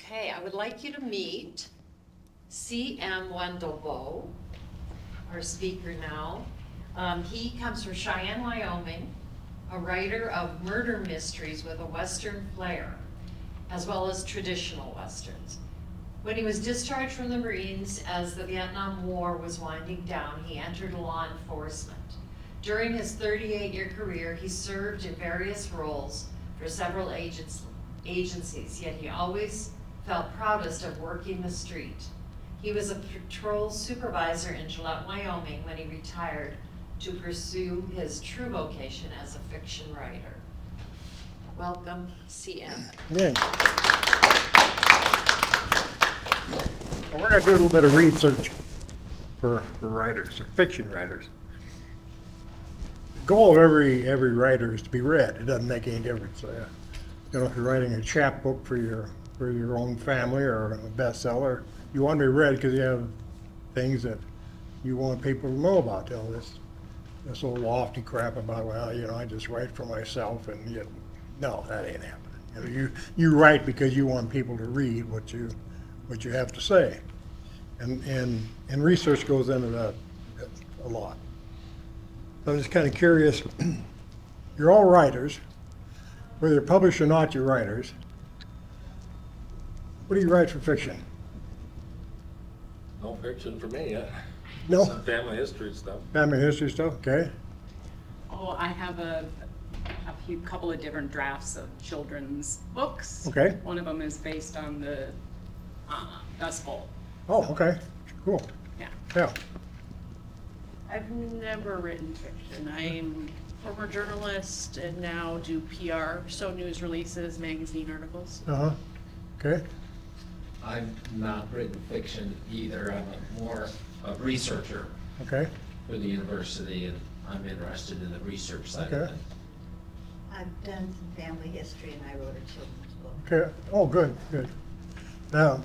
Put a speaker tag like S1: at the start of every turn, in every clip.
S1: Okay, I would like you to meet C.M. Wendelboe, our speaker now. He comes from Cheyenne, Wyoming, a writer of murder mysteries with a Western flair, as well as traditional Westerns. When he was discharged from the Marines as the Vietnam War was winding down, he entered law enforcement. During his 38-year career, he served in various roles for several agencies, yet he always felt proudest of working the street. He was a patrol supervisor in Gillette, Wyoming when he retired to pursue his true vocation as a fiction writer. Welcome, CM.
S2: Yeah. Well, we're going to do a little bit of research for writers, or fiction writers. The goal of every writer is to be read. It doesn't make any difference. You know, if you're writing a chapbook for your own family or a bestseller, you want to be read because you have things that you want people to know about. You know, this old lofty crap about, well, you know, I just write for myself, and yet, no, that ain't happening. You know, you write because you want people to read what you have to say, and research goes into that a lot. So I'm just kind of curious. You're all writers, whether you're published or not. You're writers. What do you write for fiction?
S3: No fiction for me,
S2: No?
S3: Some family history stuff.
S2: Family history stuff, okay.
S4: Oh, I have a couple of different drafts of children's books.
S2: Okay.
S4: One of them is based on the Dust Bowl.
S2: Oh, okay, cool.
S4: Yeah.
S2: Yeah,
S5: I've never written fiction. I'm a former journalist and now do PR, so news releases, magazine articles.
S2: okay,
S6: I've not written fiction either. I'm more a researcher
S2: okay,
S6: for the university, and I'm interested in the research side
S2: Okay.
S6: of it.
S7: I've done some family history and I wrote a children's book.
S2: okay. Oh, good, good. Now,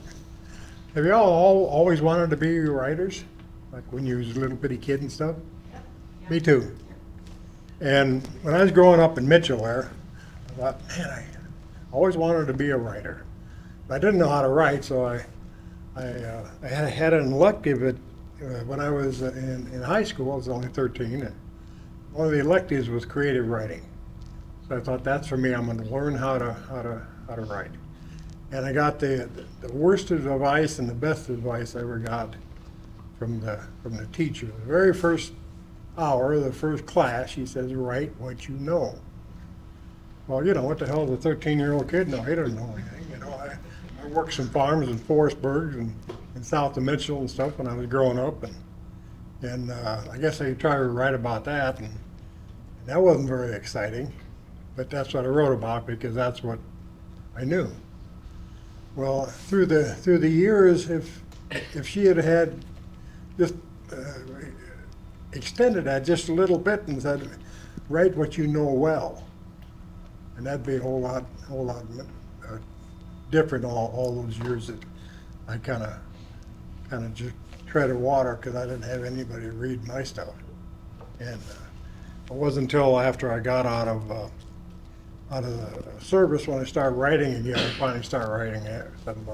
S2: have you all always wanted to be writers? Like when you was a little bitty kid and stuff? Me too. And when I was growing up in Mitchell there, I thought, man, I always wanted to be a writer. I didn't know how to write, so I had an elective when I was in high school. I was only 13, and one of the electives was creative writing. So I thought, that's for me. I'm going to learn how to write. And I got the worst advice and the best advice I ever got from the teacher. The very first hour, the first class, she says, write what you know. Well, you know, what the hell does a 13-year-old kid know? He doesn't know anything. You know, I worked some farms in Forestburg and in south of Mitchell and stuff when I was growing up, and I guess I tried to write about that, and that wasn't very exciting, but that's what I wrote about because that's what I knew. Well, through the years, if she had just extended that just a little bit and said, write what you know well, and that'd be a whole lot different all those years that I kind of just treaded water because I didn't have anybody to read my stuff. And it wasn't until after I got out of the service when I started writing again. I finally started writing some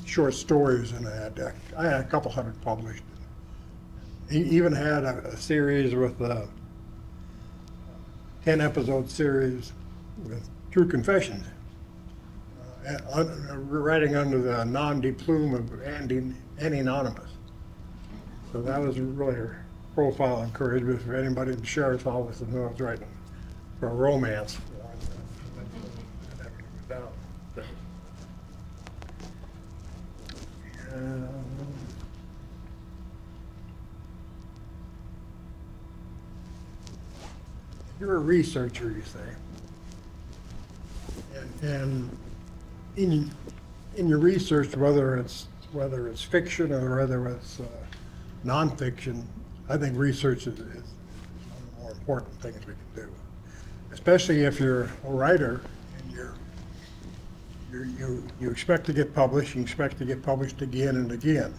S2: short stories, and I had a couple hundred published. He even had a series with 10-episode series with True Confessions, writing under the nom de plume of Andy Anonymous. So that was really a profile encouragement for anybody in the sheriff's office that knew I was writing for a romance. You're a researcher, you say, and in your research, whether it's fiction or whether it's nonfiction, I think research is one of the more important things we can do, especially if you're a writer and you expect to get published, you expect to get published again and again.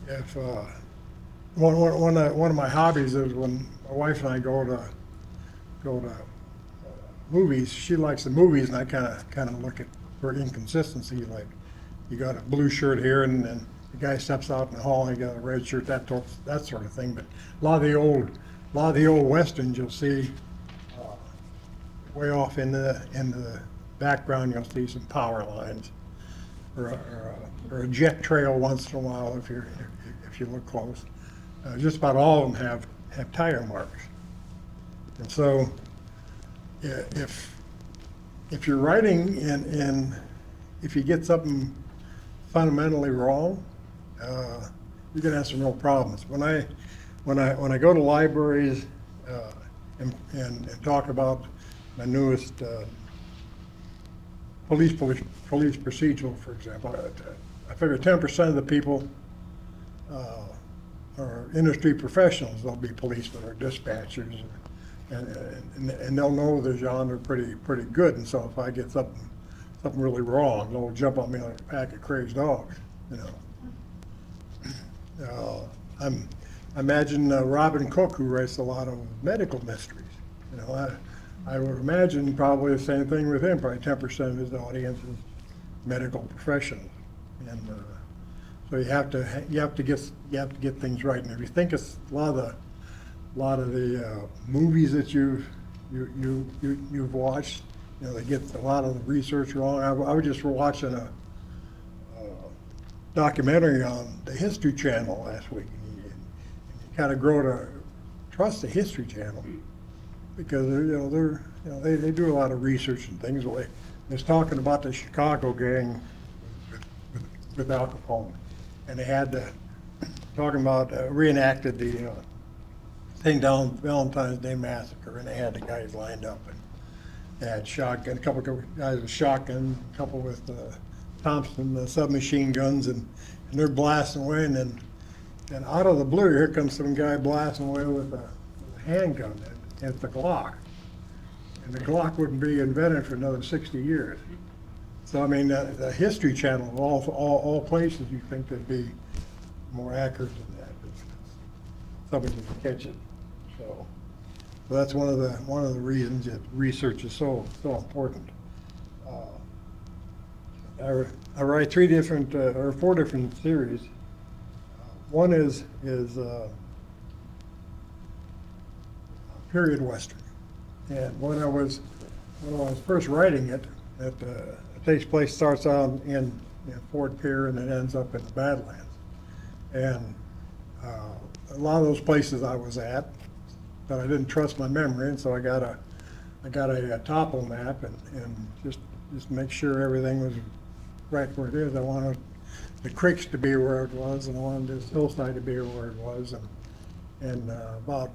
S2: If one of my hobbies is when my wife and I go to movies, she likes the movies, and I kind of look at for inconsistency, like you got a blue shirt here, and then the guy steps out in the hall, and he got a red shirt, that sort of thing. But a lot of the old westerns, you'll see way off in the background, you'll see some power lines, or a jet trail once in a while if you look close. Just about all of them have tire marks, and so if you're writing and if you get something fundamentally wrong, you're gonna have some real problems. When I go to libraries and talk about my newest police procedural, for example, I figure 10% of the people are industry professionals. They'll be policemen or dispatchers, and they'll know the genre pretty good. And so if I get something really wrong, they'll jump on me like a pack of crazed dogs, you know. I imagine Robin Cook, who writes a lot of medical mysteries. You know, I would imagine probably the same thing with him. Probably 10% of his audience is medical professionals, and so you have to get things right. And if you think it's a lot of the movies that you've watched, you know, they get a lot of the research wrong. I was just watching a documentary on the History Channel last week. And you kind of grow to trust the History Channel because they do a lot of research and things. They was talking about the Chicago gang with Al Capone, and they had talking about reenacted the St. Valentine's Day massacre, and they had the guys lined up, and they had shotgun, a couple of guys with shotgun, a couple with Thompson submachine guns, and they're blasting away, and then out of the blue, here comes some guy blasting away with a handgun. It's the Glock, and the Glock wouldn't be invented for another 60 years. So I mean, the History Channel, of all places, you think they'd be more accurate than that, but somebody can catch it. So that's one of the reasons that research is so important. I write 3 different or 4 different series. One is period western, and when I was first writing it, it starts out in Fort Pierre and it ends up in the Badlands, and a lot of those places I was at, but I didn't trust my memory, and so I got a topo map and just make sure everything was right where it is. I wanted the creeks to be where it was, and I wanted this hillside to be where it was, and about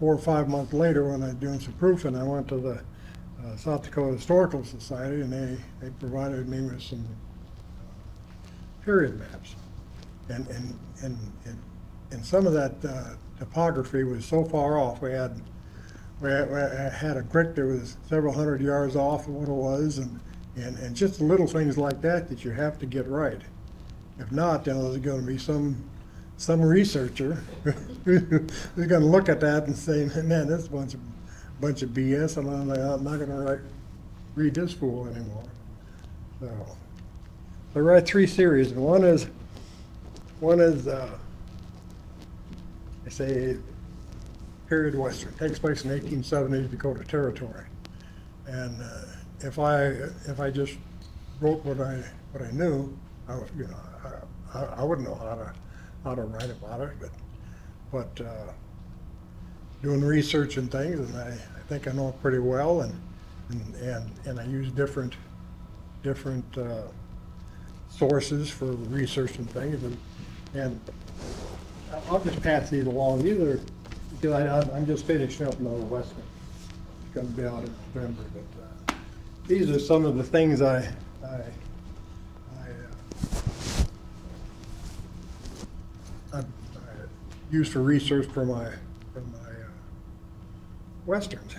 S2: 4 or 5 months later, when I was doing some proofing, I went to the South Dakota Historical Society, and they provided me with some period maps, and some of that topography was so far off. We had a creek that was several hundred yards off of what it was, and just little things like that you have to get right. If not, then there's going to be some researcher who's going to look at that and say, man, this is a bunch of BS, and I'm not going to read this fool anymore. So I write 3 series, and one is I say period western. It takes place in 1870s Dakota Territory, and if I just wrote what I knew, I wouldn't know how to write about it, but doing research and things, and I think I know it pretty well, and I use different sources for research and things, and I'll just pass these along. These are, because I'm just finishing up another Western. It's going to be out in November, but these are some of the things I use for research for my Westerns.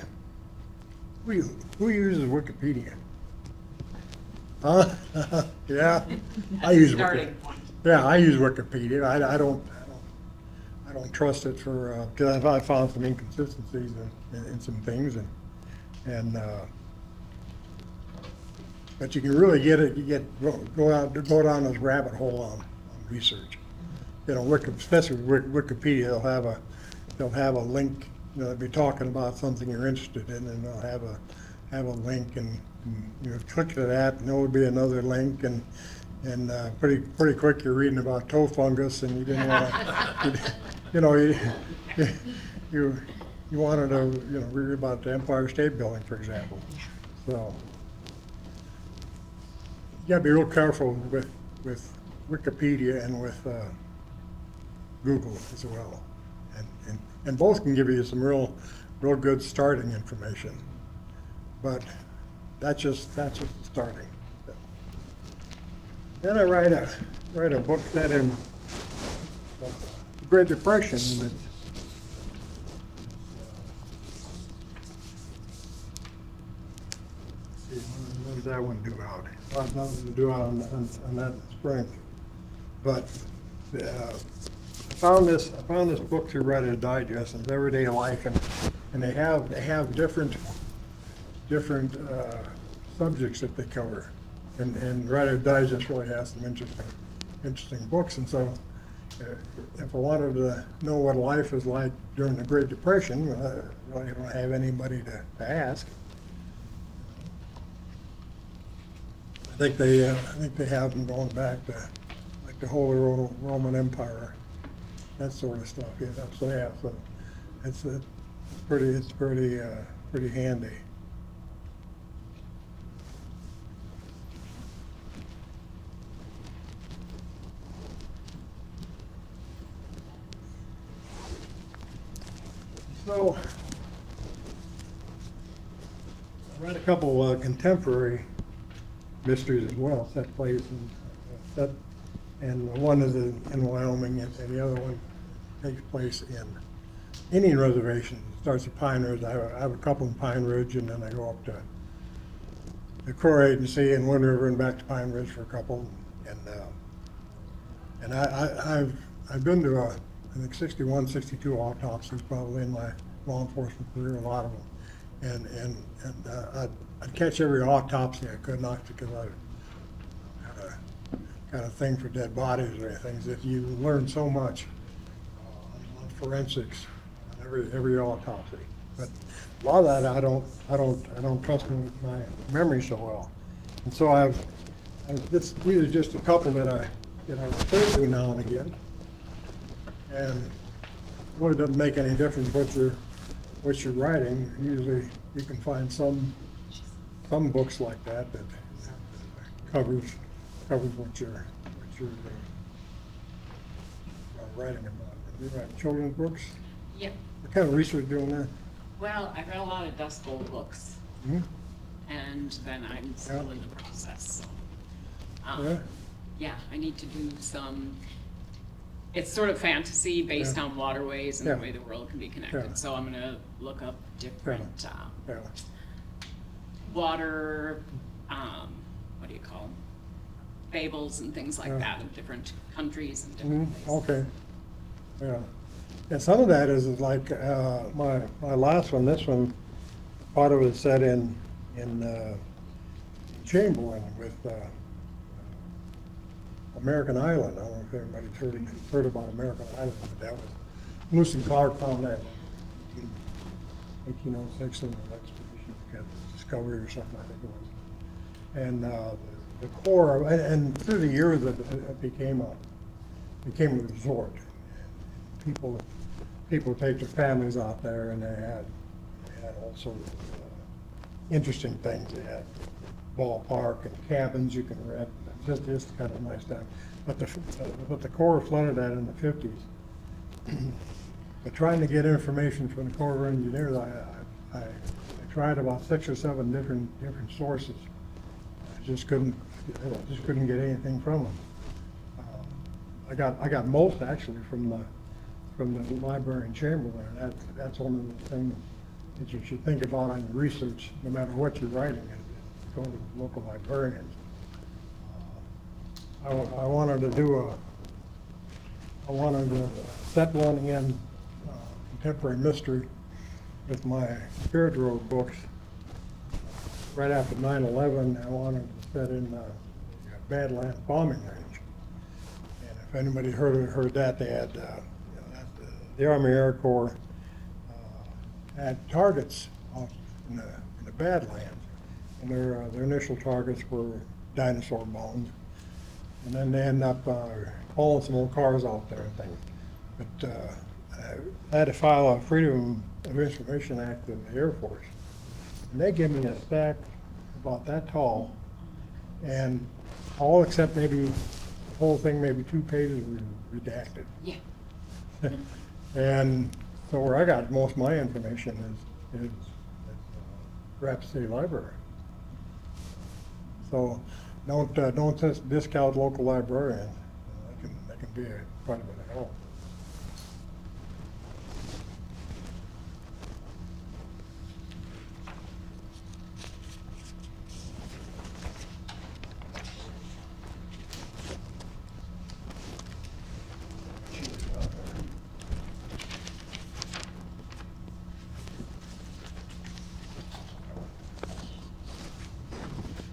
S2: Who uses Wikipedia? Huh? Yeah, I use
S4: Starting point.
S2: Yeah, I use Wikipedia. I don't trust it for because I found some inconsistencies in some things, and But you can really get it, go down this rabbit hole on research. You know, especially with Wikipedia, they'll have a link, you know, they'll be talking about something you're interested in, and they'll have a link, and you click to that, and there will be another link, and pretty quick you're reading about toe fungus, and you didn't want to, you know, you wanted to, you know, read about the Empire State Building, for example. So you gotta be real careful with Wikipedia and with Google as well. And both can give you some real good starting information. But that's just starting. Then I write a book set in the Great Depression that what does that one do out? Well, nothing to do out on that spring. But I found this book through Writer's Digest, and it's Everyday Life, and they have different subjects that they cover, and Writer's Digest really has some interesting books. And so, if I wanted to know what life was like during the Great Depression, I really don't have anybody to ask. I think they have them going back to like the Holy Roman Empire, that sort of stuff. Yeah, so it's pretty handy. So I read a couple contemporary mysteries as well, and one is in Wyoming, and the other one takes place in Indian Reservation. It starts at Pine Ridge. I have a couple in Pine Ridge, and then I go up to the Corps Agency and Wind River and back to Pine Ridge for a couple. And I've been to I think 61, 62 autopsies probably in my law enforcement career, a lot of them. And I'd catch every autopsy I could, not because I had a thing for dead bodies or anything, is that you learn so much on forensics on every autopsy. But a lot of that I don't trust my memory so well. And so these are just a couple that I refer to now and again. And it really doesn't make any difference what you're writing. Usually you can find some books like that covers what you're writing about. You write children's books?
S4: Yeah.
S2: What kind of research doing that?
S4: Well, I read a lot of Dust Bowl books,
S2: Hmm?
S4: and then I'm still in the process. So,
S2: Yeah?
S4: yeah, I need to do some. It's sort of fantasy based
S2: Yeah.
S4: on waterways and
S2: Yeah.
S4: the way the world can be connected.
S2: Yeah.
S4: So I'm gonna look up different
S2: Yeah.
S4: water, what do you call them? Fables and things like
S2: Yeah.
S4: that of different countries and different
S2: Mhm,
S4: places.
S2: okay, yeah. And some of that is like, my last one, this one, part of it is set in Chamberlain with, American Island. I don't know if everybody's heard about American Island, but that was, Lewis and Clark found that in 1806 in an expedition to get Discovery or something, I think it was. And, the Corps, and through the years it became a resort. People take their families out there, and they had all sorts of interesting things. They had ballpark and cabins you can rent. Just kind of nice time. But the Corps flooded that in the 50s. But trying to get information from the Corps of Engineers, I tried about 6 or 7 different sources. I just couldn't get anything from them. I got most actually from the library in Chamberlain. That's one of the things that you should think about on your research, no matter what you're writing. Is go to the local librarians. I wanted to set one in contemporary mystery with my Spirit Road books. Right after 9/11, I wanted to set in Badlands bombing range. And if anybody heard that, they had, the Army Air Corps had targets out in the Badlands. And their initial targets were dinosaur bones. And then they end up hauling some old cars out there and things. But I had to file a Freedom of Information Act with the Air Force. And they gave me a stack about that tall, and all except maybe, the whole thing, maybe 2 pages were redacted.
S1: Yeah.
S2: And so where I got most of my information is Rapid City Library. So don't just discount local librarians. They can be quite a bit of help.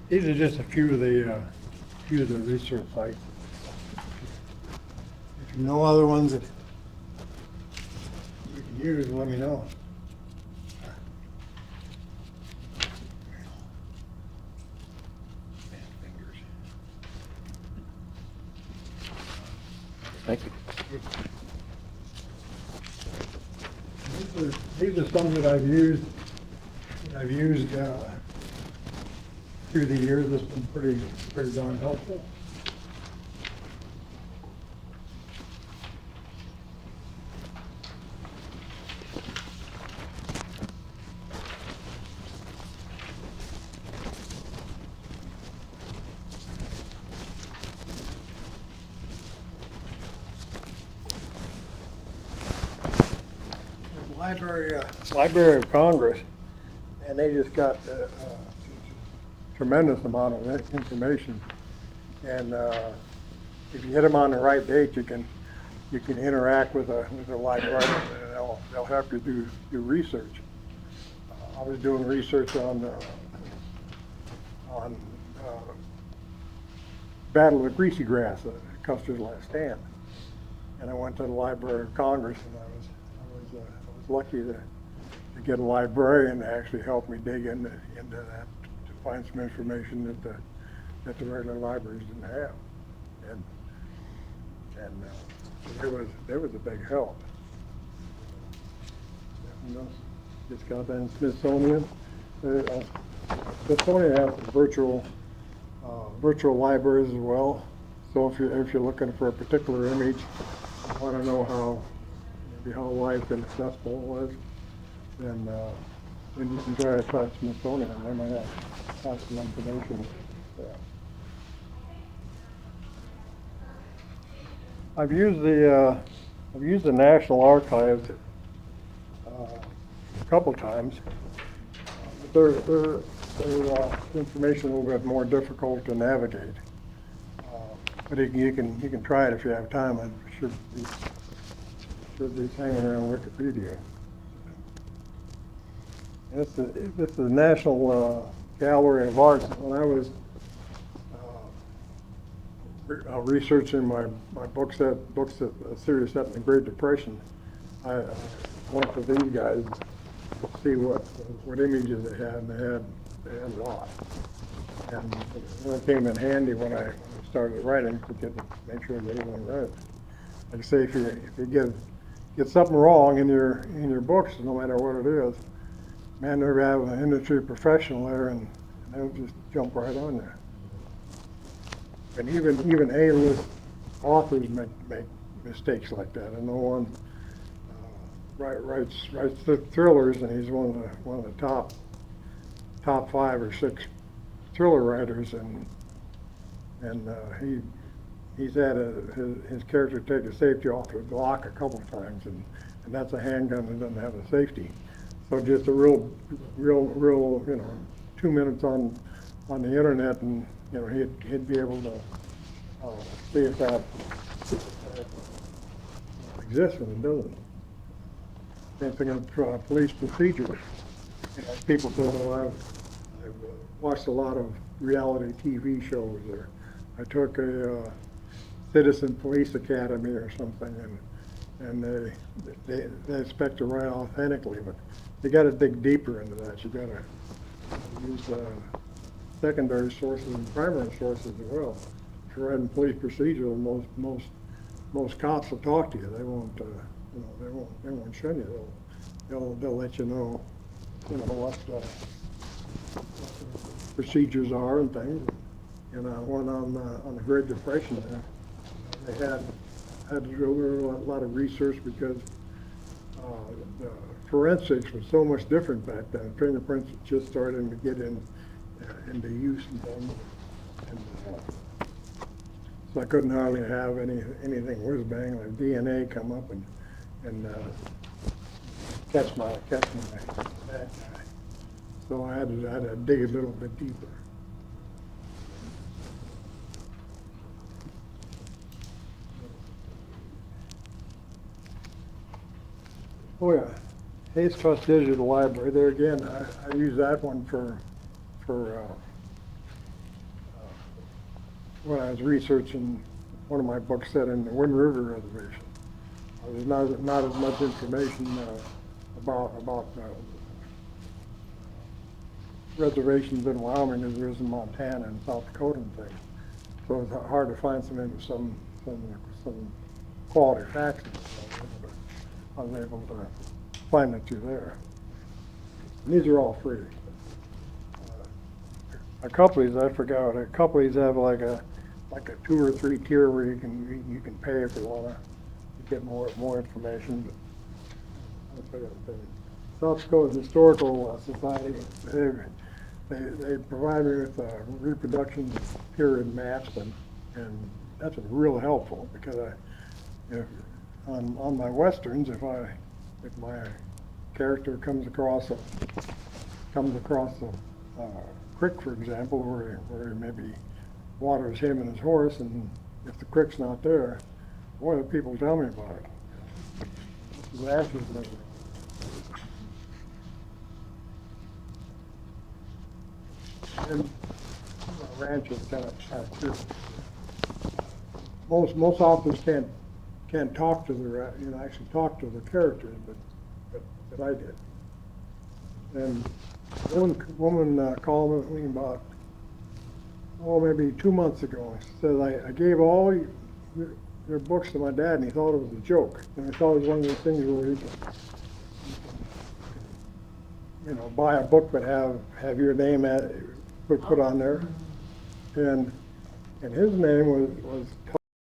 S2: These are just a few of the research sites. If you know other ones that you can use, let me know.
S3: Thank you.
S2: These are some that I've used. Through the years. It's been pretty darn helpful. Library of Congress, and they just got a tremendous amount of information. And if you hit them on the right date, you can interact with a librarian, and they'll help you do research. I was doing research on Battle of Greasy Grass, Custer's Last Stand, and I went to the Library of Congress, and I was lucky to get a librarian to actually help me dig into that, to find some information that the regular libraries didn't have, and there was a big help. You know, just got that in Smithsonian. Smithsonian has virtual libraries as well. So if you're looking for a particular image, you want to know maybe how life and accessible it was, then you can try to touch Smithsonian. They might have some information there. I've used the National Archives a couple times. Their information a little bit more difficult to navigate, but you can try it if you have time. It should be hanging around Wikipedia. This is the National Gallery of Arts. When I was researching my book set, a series set in the Great Depression, I went to these guys to see what images they had, and they had a lot. And it came in handy when I started writing to make sure that everyone read it. Like I say, if you get something wrong in your books, no matter what it is, man, they'll have an industry professional there, and they'll just jump right on there. And even A-list authors make mistakes like that. I know one writes thrillers, and he's one of the top 5 or 6 thriller writers, and he's had his character take a safety off the Glock a couple of times, and that's a handgun that doesn't have a safety. So just a real 2 minutes on the internet, and he'd be able to see if that exists when it doesn't. Same thing with police procedures. People say, well, I've watched a lot of reality TV shows, or I took a Citizen Police Academy or something, and they expect to write authentically, but you gotta dig deeper into that. You gotta use secondary sources and primary sources as well. If you're writing police procedural, most cops will talk to you. They won't, they won't shun you. They'll let you know, what procedures are and things. And one on the Great Depression, they had to do a lot of research because the forensics was so much different back then. Fingerprints were just starting to get into use and things. And, so I couldn't hardly have anything whiz bang like DNA come up and catch my bad guy. So I had to dig a little bit deeper. Oh yeah, Hayes Trust Digital Library. There again, I use that one for when I was researching one of my books set in the Wind River Reservation. There's not as much information about reservations in Wyoming as there is in Montana and South Dakota and things. So it's hard to find some quality facts. I was able to find it through there. And these are all free. A couple of these, I forgot, a couple of these have like a 2 or 3 tier where you can pay if you want to get more information. But South Dakota Historical Society, they provide me with reproduction period maps, and that's real helpful because on my westerns, if my character comes across a creek, for example, where maybe waters him and his horse, and if the creek's not there, boy, the people tell me about it. The ashes and everything. And ranch is kind of true. Most authors can't talk to actually talk to the characters, but I did. And one woman called me about maybe 2 months ago. She said, I gave all your books to my dad, and he thought it was a joke. And I thought it was one of those things where you can buy a book but have your name put on there. And his name was